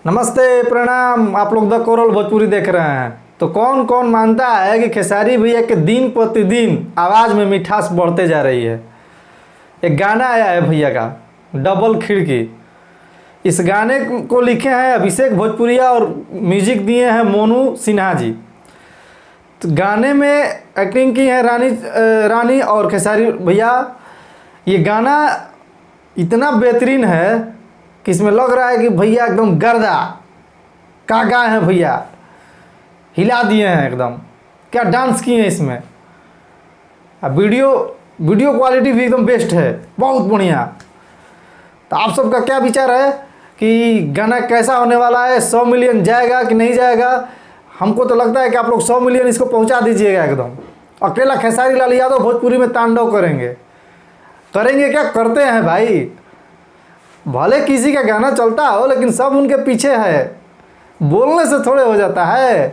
नमस्ते, प्रणाम। आप लोग द कोरल भोजपुरी देख रहे हैं। तो कौन कौन मानता है कि खेसारी भैया के दिन प्रतिदिन आवाज़ में मिठास बढ़ते जा रही है। एक गाना आया है भैया का, डबल खिड़की। इस गाने को लिखे हैं अभिषेक भोजपुरिया और म्यूजिक दिए हैं मोनू सिन्हा जी। तो गाने में एक्टिंग की है रानी और खेसारी भैया। ये गाना इतना बेहतरीन है कि इसमें लग रहा है कि भैया एकदम गर्दा का गाए हैं, भैया हिला दिए हैं एकदम। क्या डांस किए हैं इसमें। वीडियो क्वालिटी भी एकदम बेस्ट है, बहुत बढ़िया। तो आप सबका क्या विचार है कि गाना कैसा होने वाला है, 100 मिलियन जाएगा कि नहीं जाएगा। हमको तो लगता है कि आप लोग 100 मिलियन इसको पहुंचा दीजिएगा एकदम। अकेला खेसारी लाल यादव भोजपुरी में तांडव करेंगे क्या, करते हैं भाई। भले किसी का गाना चलता हो लेकिन सब उनके पीछे है, बोलने से थोड़े हो जाता है।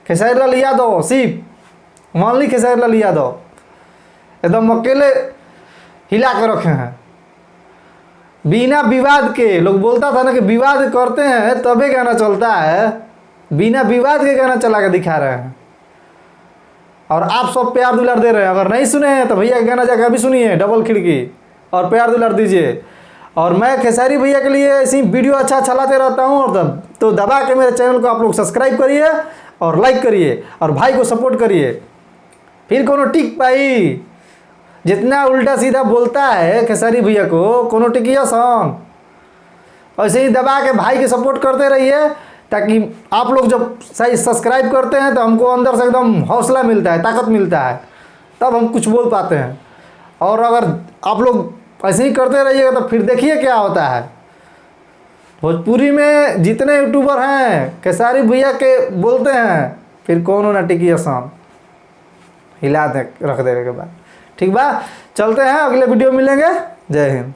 खेसारी लाल यादव सिर्फ ओनली खेसारी लाल यादव एकदम अकेले हिला कर रखे हैं बिना विवाद के। लोग बोलता था ना कि विवाद करते हैं तभी गाना चलता है, बिना विवाद के गाना चला के दिखा रहे हैं। और आप सब प्यार दुलार दे रहे हैं। अगर नहीं सुने हैं तो भैया का गाना जाकर अभी सुनिए, डबल खिड़की, और प्यार दुलार दीजिए। और मैं खेसारी भैया के लिए ऐसी वीडियो अच्छा चलाते रहता हूँ। और तो दबा के मेरे चैनल को आप लोग सब्सक्राइब करिए और लाइक करिए और भाई को सपोर्ट करिए। फिर कोनो टिक पाई, जितना उल्टा सीधा बोलता है खेसारी भैया को कोनो टिकिया सन। ऐसे ही दबा के भाई के सपोर्ट करते रहिए, ताकि आप लोग जब सही सब्सक्राइब करते हैं तो हमको अंदर से एकदम हौसला मिलता है, ताकत मिलता है, तब हम कुछ बोल पाते हैं। और अगर आप लोग ऐसे ही करते रहिएगा तो फिर देखिए क्या होता है। भोजपुरी में जितने यूट्यूबर हैं खेसारी भैया के बोलते हैं, फिर कौन ना टिकी आसान हिला दे रख देने के बाद। ठीक बा, चलते हैं, अगले वीडियो मिलेंगे। जय हिंद।